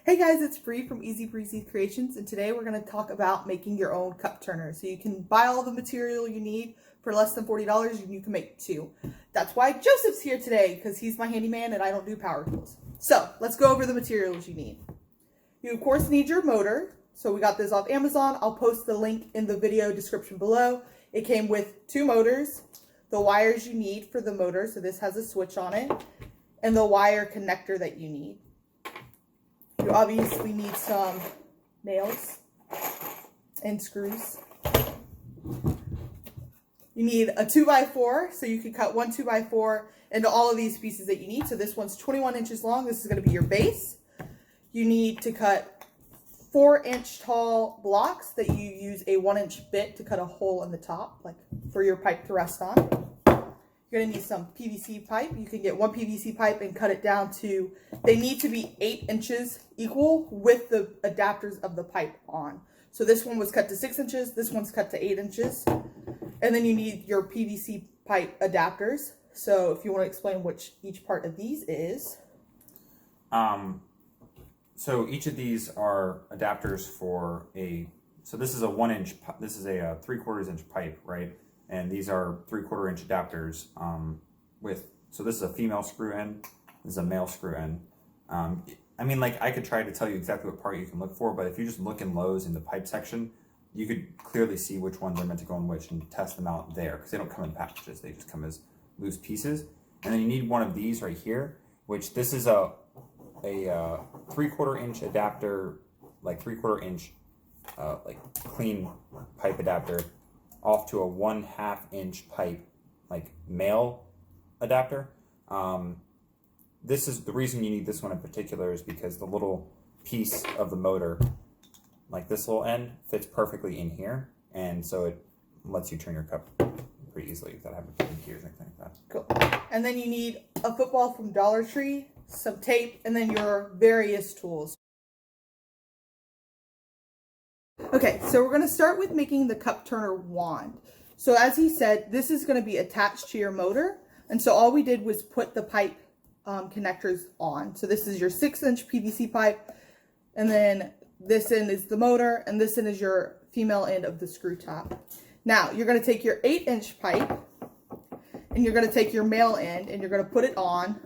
Hey guys, it's Brie from Breezy Creations, and today we're going to talk about making your own cup turner. So you can buy all the material you need for less than $40 and you can make two. That's why Joseph's here today, because he's my handyman and I don't do power tools. So let's go over the materials you need. You of course need your motor. So we got this off Amazon. I'll post the link in the video description below. It came with two motors, the wires you need for the motor, so this has a switch on it, and the wire connector that you need. You obviously need some nails and screws. You need a 2x4, so you can cut one 2x4 into all of these pieces that you need. So this one's 21 inches long. This is going to be your base. You need to cut 4-inch tall blocks that you use a 1-inch bit to cut a hole in the top, like for your pipe to rest on. You're going to need some PVC pipe. You can get one PVC pipe and cut it down to, they need to be 8 inches equal with the adapters of the pipe on. So this one was cut to 6 inches, this one's cut to 8 inches. And then you need your PVC pipe adapters. So if you want to explain which each part of these is. So each of these are adapters for so this is a 1-inch, this is a 3/4 inch pipe, right? And these are 3/4 inch adapters so this is a female screw end, this is a male screw end. I mean, like, I could try to tell you exactly what part you can look for, but if you just look in Lowe's in the pipe section, you could clearly see which ones are meant to go in which and test them out there, because they don't come in packages, they just come as loose pieces. And then you need one of these right here, which this is a 3/4 inch adapter, like 3/4 inch like clean pipe adapter off to a 1/2 inch pipe, like male adapter. This is the reason you need this one in particular, is because the little piece of the motor, like this little end, fits perfectly in here, and so it lets you turn your cup pretty easily without having to put in gears or anything like that. Cool. And then you need a football from Dollar Tree, some tape, and then your various tools. Okay, so we're going to start with making the cup turner wand. So as he said, this is going to be attached to your motor. And so all we did was put the pipe connectors on. So this is your 6-inch PVC pipe. And then this end is the motor. And this end is your female end of the screw top. Now you're going to take your 8-inch pipe. And you're going to take your male end. And you're going to put it on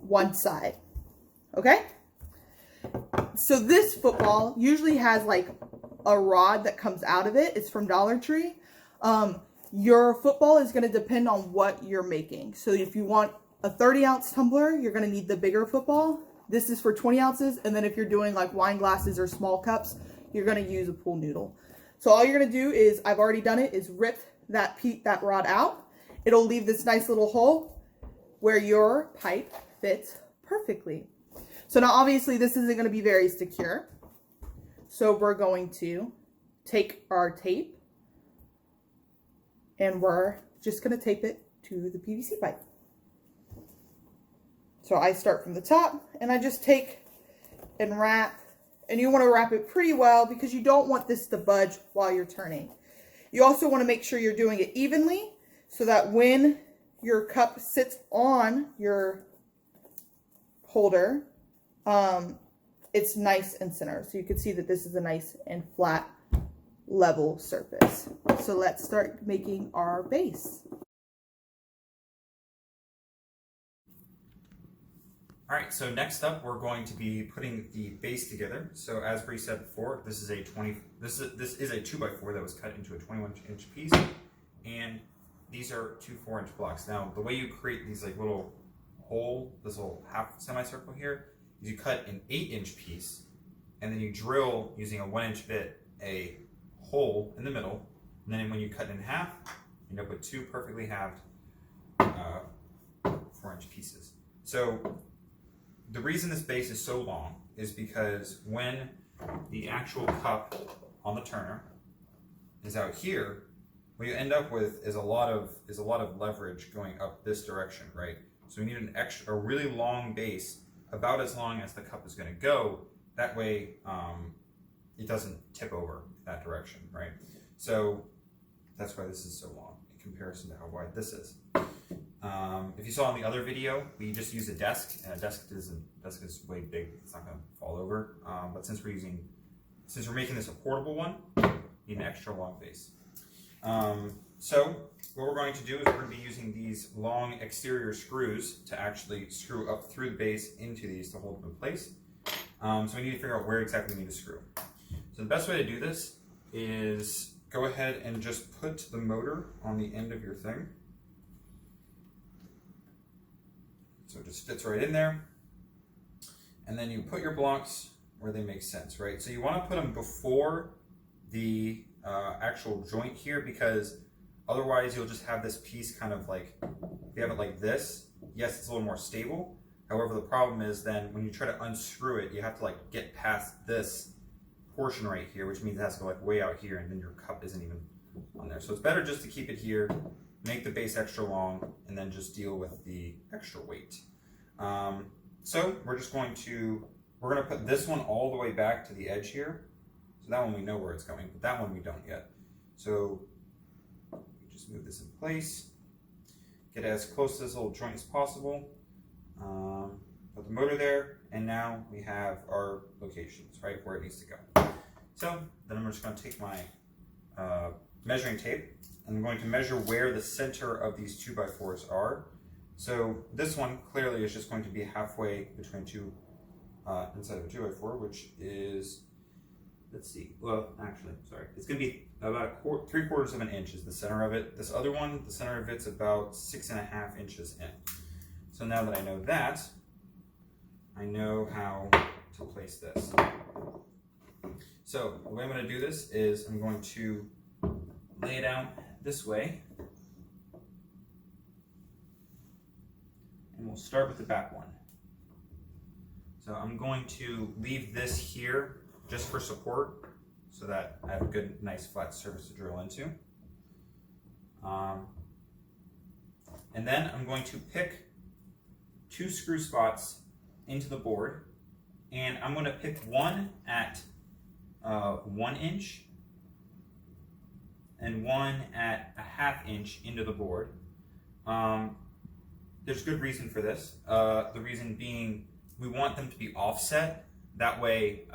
one side. Okay? So this football usually has like a rod that comes out of it. It's from Dollar Tree. Your football is going to depend on what you're making. So if you want a 30-ounce tumbler, you're going to need the bigger football. This is for 20 ounces. And then if you're doing like wine glasses or small cups, you're going to use a pool noodle. So all you're going to do is, I've already done it, is rip that rod out. It'll leave this nice little hole where your pipe fits perfectly. So now obviously this isn't going to be very secure. So we're going to take our tape and we're just going to tape it to the PVC pipe. So I start from the top and I just take and wrap, and you want to wrap it pretty well because you don't want this to budge while you're turning. You also want to make sure you're doing it evenly so that when your cup sits on your holder, it's nice and center. So you can see that this is a nice and flat level surface. So let's start making our base. All right, so next up we're going to be putting the base together. So as Bree said before, this is a 2x4 that was cut into a 21-inch piece, and these are two 4-inch blocks. Now the way you create these like little hole, this little half semicircle here, is you cut an 8-inch piece, and then you drill using a 1-inch bit a hole in the middle, and then when you cut it in half, you end up with two perfectly halved 4-inch pieces. So the reason this base is so long is because when the actual cup on the turner is out here, what you end up with is a lot of leverage going up this direction, right? So we need a really long base, about as long as the cup is going to go. That way it doesn't tip over that direction, right? So that's why this is so long in comparison to how wide this is. If you saw in the other video, we just used a desk, and a desk is way big. It's not going to fall over. But since we're making this a portable one, we need an extra long base. So what we're going to do is we're going to be using these long exterior screws to actually screw up through the base into these to hold them in place. So we need to figure out where exactly we need to screw. So the best way to do this is go ahead and just put the motor on the end of your thing. So it just fits right in there. And then you put your blocks where they make sense, right? So you want to put them before the actual joint here, because otherwise you'll just have this piece kind of like, if you have it like this, yes, it's a little more stable. However, the problem is then when you try to unscrew it, you have to like get past this portion right here, which means it has to go like way out here, and then your cup isn't even on there. So it's better just to keep it here, make the base extra long, and then just deal with the extra weight. So we're going to put this one all the way back to the edge here. So that one we know where it's going, but that one we don't yet. So just move this in place, get as close to this little joint as possible, put the motor there, and now we have our locations, right, where it needs to go. So then I'm just going to take my measuring tape, and I'm going to measure where the center of these 2x4s are. So this one clearly is just going to be halfway between inside of a 2x4, which is, let's see, well, actually, sorry, it's going to be about 3/4 of an inch is the center of it. This other one, the center of it's about 6.5 inches in. So now that I know that, I know how to place this. So the way I'm going to do this is I'm going to lay it out this way. And we'll start with the back one. So I'm going to leave this here just for support so that I have a good, nice, flat surface to drill into. And then I'm going to pick 2 screw spots into the board, and I'm going to pick one at 1 inch and one at 1/2 inch into the board. There's good reason for this. The reason being we want them to be offset. That way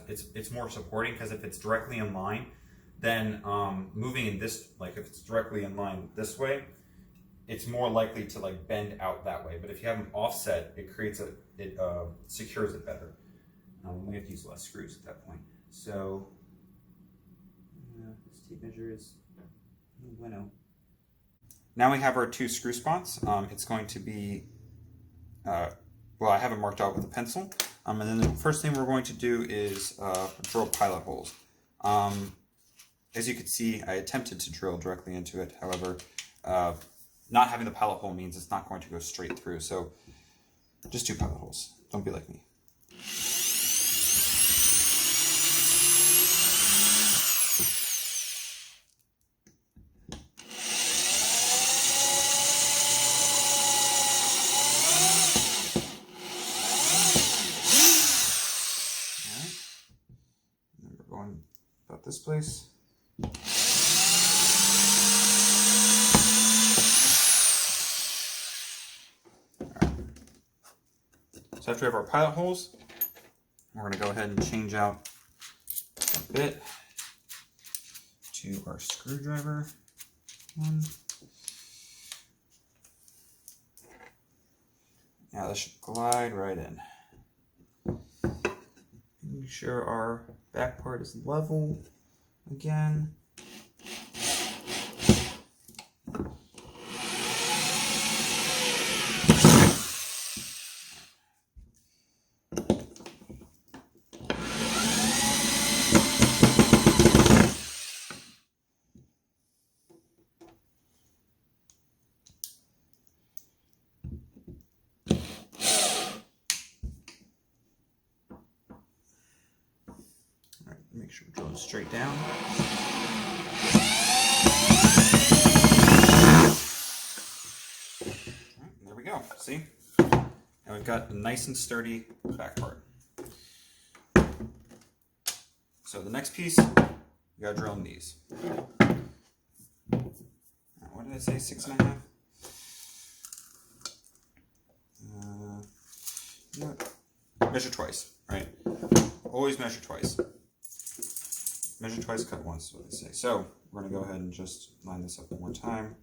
it's more supporting, because if it's directly in line, then moving in this, like if it's directly in line this way, it's more likely to like bend out that way. But if you have them offset, it secures it better. We have to use less screws at that point. So this tape measure is bueno. Now we have our 2 screw spots. It's going to be, well, I have it marked out with a pencil. And then the first thing we're going to do is drill pilot holes. As you can see, I attempted to drill directly into it. However, not having the pilot hole means it's not going to go straight through. So just 2 pilot holes. Don't be like me. About this place. Right. So after we have our pilot holes, we're going to go ahead and change out a bit to our screwdriver one. Now this should glide right in. Make sure our back part is level again. Make sure we're drilling straight down. Right, there we go. See? Now we've got a nice and sturdy back part. So the next piece, we gotta drill in these. Now, what did I say? 6.5? measure twice, right? Always measure twice. Measure twice, cut once, is what they say. So we're going to go ahead and just line this up one more time.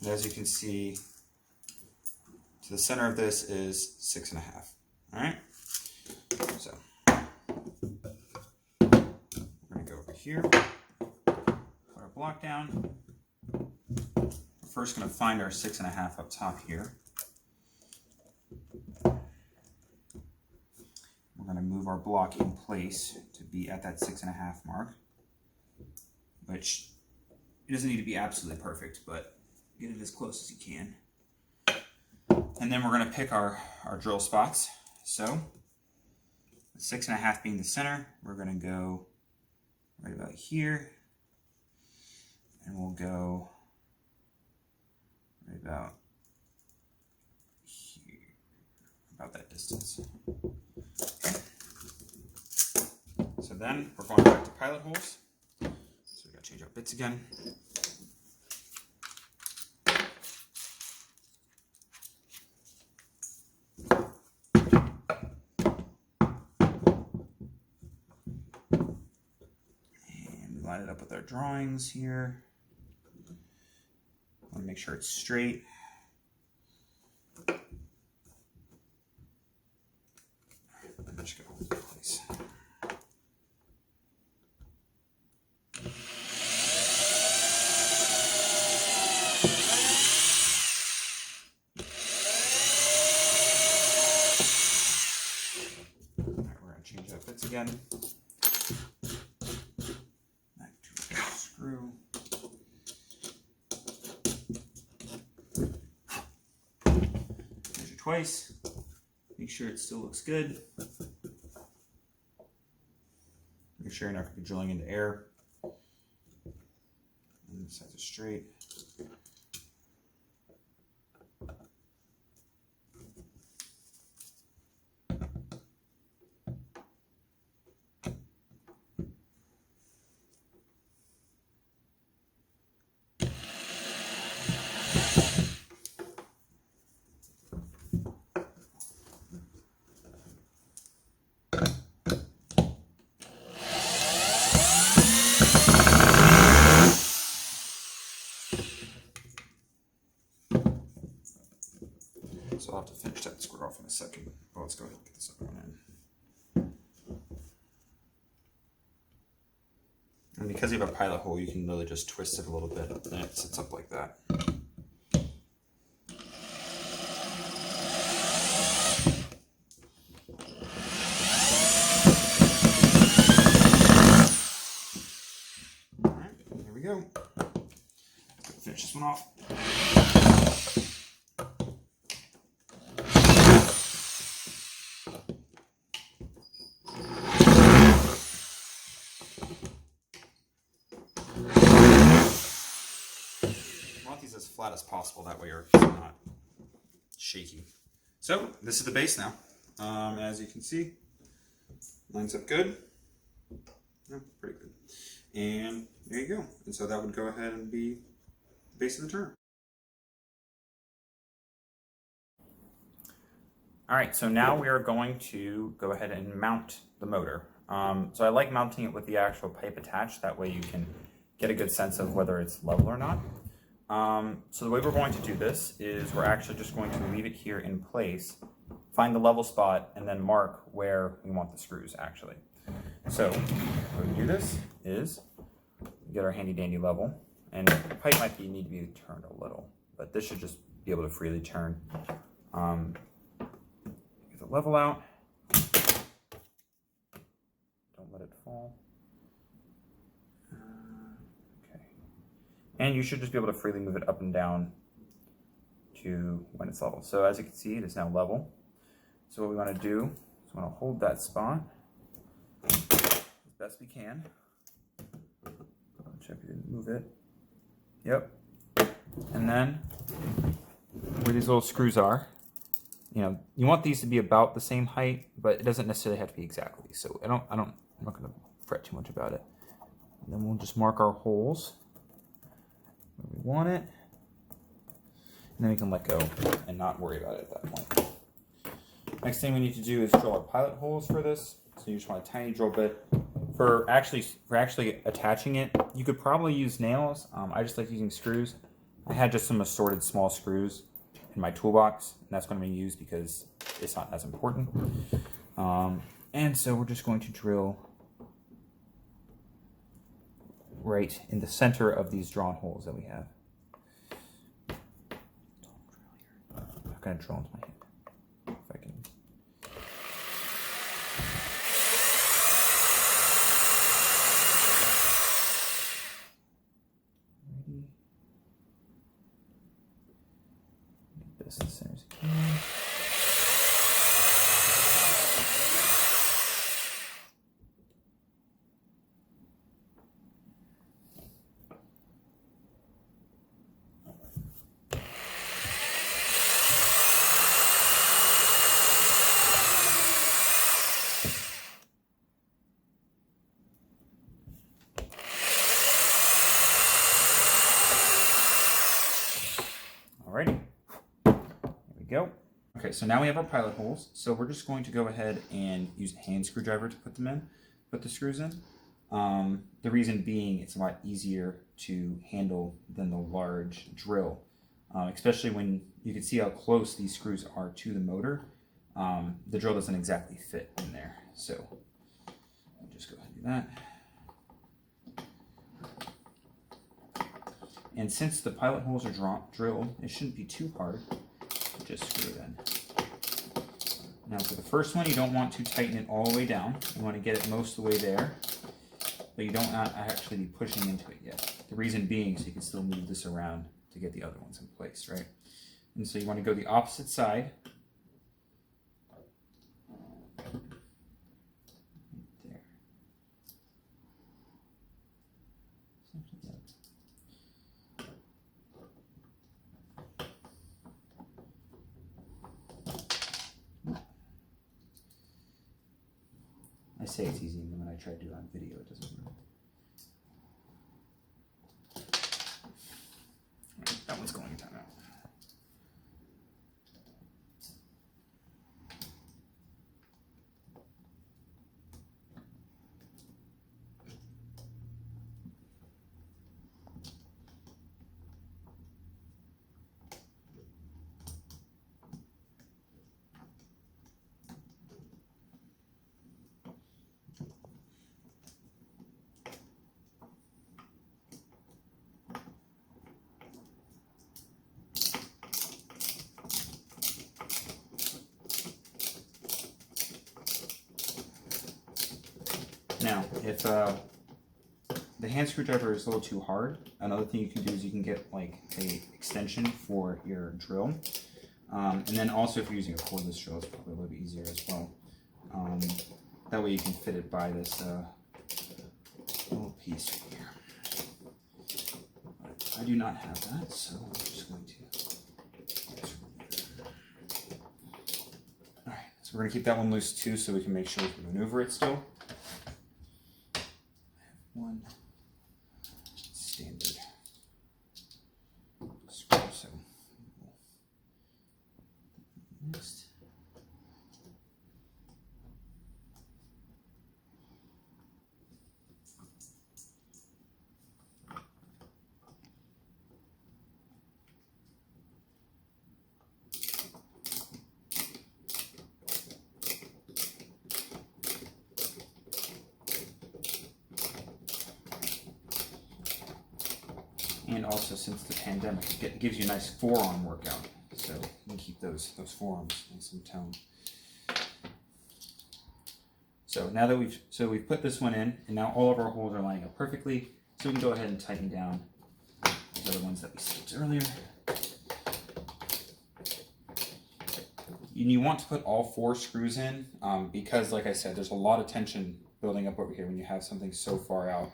And as you can see, to the center of this is 6.5. All right. So we're going to go over here, put our block down. We're first going to find our 6.5 up top here. We're going to move our block in place to be at that 6.5 mark, which it doesn't need to be absolutely perfect, but get it as close as you can. And then we're going to pick our drill spots. So, with 6.5 being the center, we're going to go right about here. And we'll go right about here, about that distance. Okay. So then we're going back to pilot holes. So we got to change our bits again. Line it up with our drawings here. Want to make sure it's straight. And just go in place. All right, we're going to change our bits again. Screw. Measure twice. Make sure it still looks good. Make sure you're not going to be drilling into air. And the sides are straight. So I'll have to finish that screw off in a second. Well, let's go ahead and get this other one in. And because you have a pilot hole, you can really just twist it a little bit and it sits up like that. All right, there we go. Let's finish this one off. As flat as possible, that way it's not shaky. So this is the base now. As you can see, lines up good. Yeah, pretty good. And there you go. And so that would go ahead and be the base of the turner. All right, so now we are going to go ahead and mount the motor. So I like mounting it with the actual pipe attached. That way you can get a good sense of whether it's level or not. So the way we're going to do this is we're actually just going to leave it here in place, find the level spot, and then mark where we want the screws actually. So how we do this is we get our handy dandy level, and the pipe might need to be turned a little, but this should just be able to freely turn. Get the level out. Don't let it fall. And you should just be able to freely move it up and down to when it's level. So as you can see, it is now level. So what we want to do is we want to hold that spot as best we can. Check we didn't move it. Yep. And then where these little screws are, you want these to be about the same height, but it doesn't necessarily have to be exactly. So I'm not going to fret too much about it. And then we'll just mark our holes where we want it. And then we can let go and not worry about it at that point. Next thing we need to do is drill our pilot holes for this. So you just want a tiny drill bit. For actually attaching it, you could probably use nails. I just like using screws. I had just some assorted small screws in my toolbox, and that's going to be used because it's not as important. And so we're just going to drill right in the center of these drawn holes that we have. I'm going to drill into my hand. If I can. Ready. Get this as center as I can. Alrighty, there we go. Okay, so now we have our pilot holes. So we're just going to go ahead and use a hand screwdriver to put the screws in. The reason being it's a lot easier to handle than the large drill, especially when you can see how close these screws are to the motor. The drill doesn't exactly fit in there. So I'll just go ahead and do that. And since the pilot holes are drilled, it shouldn't be too hard. Just screw it in. Now for the first one, you don't want to tighten it all the way down. You want to get it most of the way there, but you don't actually be pushing into it yet. The reason being so you can still move this around to get the other ones in place, right? And so you want to go the opposite side. There. I say it's easy, and then when I try to do it on video, it doesn't work. Right, that one's going in timeout. Now, if the hand screwdriver is a little too hard, another thing you can do is you can get like a extension for your drill. And then also if you're using a cordless drill, it's probably a little bit easier as well. That way you can fit it by this little piece here. But I do not have that, so I'm just going to... Alright, so we're going to keep that one loose too so we can make sure we can maneuver it still. One standard screw, so next. And also, since the pandemic, it gives you a nice forearm workout, so you can keep those forearms nice and toned. So now that we've put this one in, and now all of our holes are lining up perfectly, so we can go ahead and tighten down the other ones that we skipped earlier. And you want to put all 4 screws in because, like I said, there's a lot of tension building up over here when you have something so far out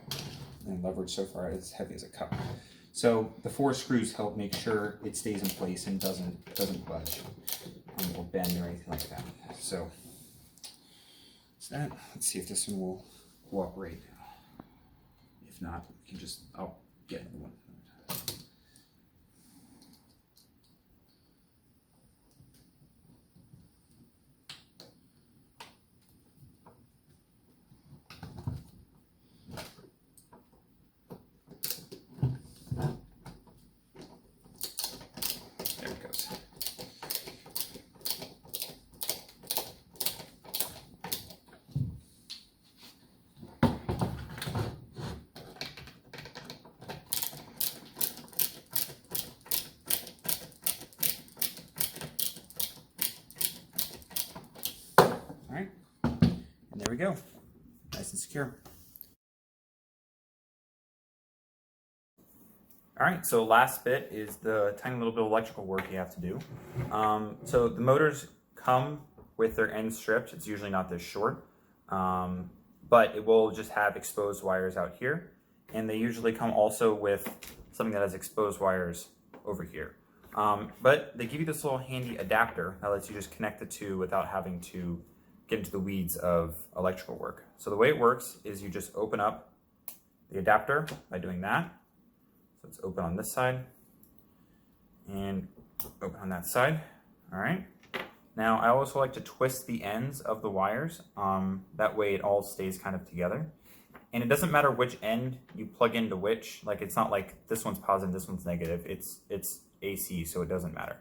and leverage so far out, it's heavy as a cup. So the 4 screws help make sure it stays in place and doesn't budge or bend or anything like that. So that's that. Let's see if this one will cooperate. If not, we can I'll get another one. we go. Nice and secure. All right, so last bit is the tiny little bit of electrical work you have to do. So the motors come with their ends stripped. It's usually not this short, but it will just have exposed wires out here. And they usually come also with something that has exposed wires over here. But they give you this little handy adapter that lets you just connect the two without having to get into the weeds of electrical work. So the way it works is you just open up the adapter by doing that. So it's open on this side and open on that side. All right. Now I also like to twist the ends of the wires. That way it all stays kind of together. And it doesn't matter which end you plug into which. Like, it's not like this one's positive, this one's negative. It's AC, so it doesn't matter.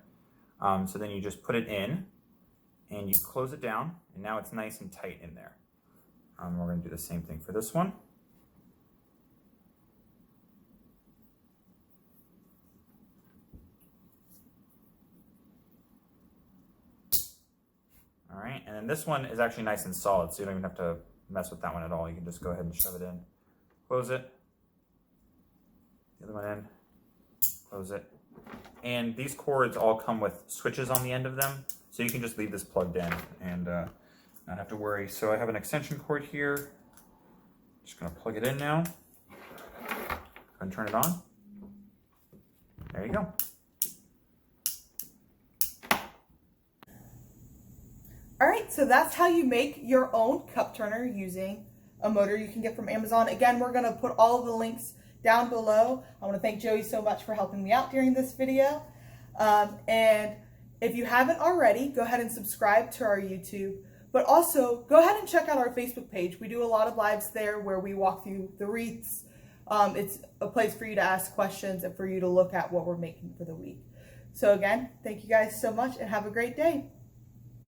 So then you just put it in and you close it down, and now it's nice and tight in there. We're going to do the same thing for this one. All right, and then this one is actually nice and solid, so you don't even have to mess with that one at all. You can just go ahead and shove it in, close it, the other one in, close it. And these cords all come with switches on the end of them, so you can just leave this plugged in and not have to worry. So I have an extension cord here. Just gonna plug it in now and turn it on. There you go. All right, so that's how you make your own cup turner using a motor you can get from Amazon. Again, we're gonna put all of the links down below. I wanna thank Joey so much for helping me out during this video. And if you haven't already, go ahead and subscribe to our YouTube, but also go ahead and check out our Facebook page. We do a lot of lives there where we walk through the wreaths. It's a place for you to ask questions and for you to look at what we're making for the week. So again, thank you guys so much and have a great day.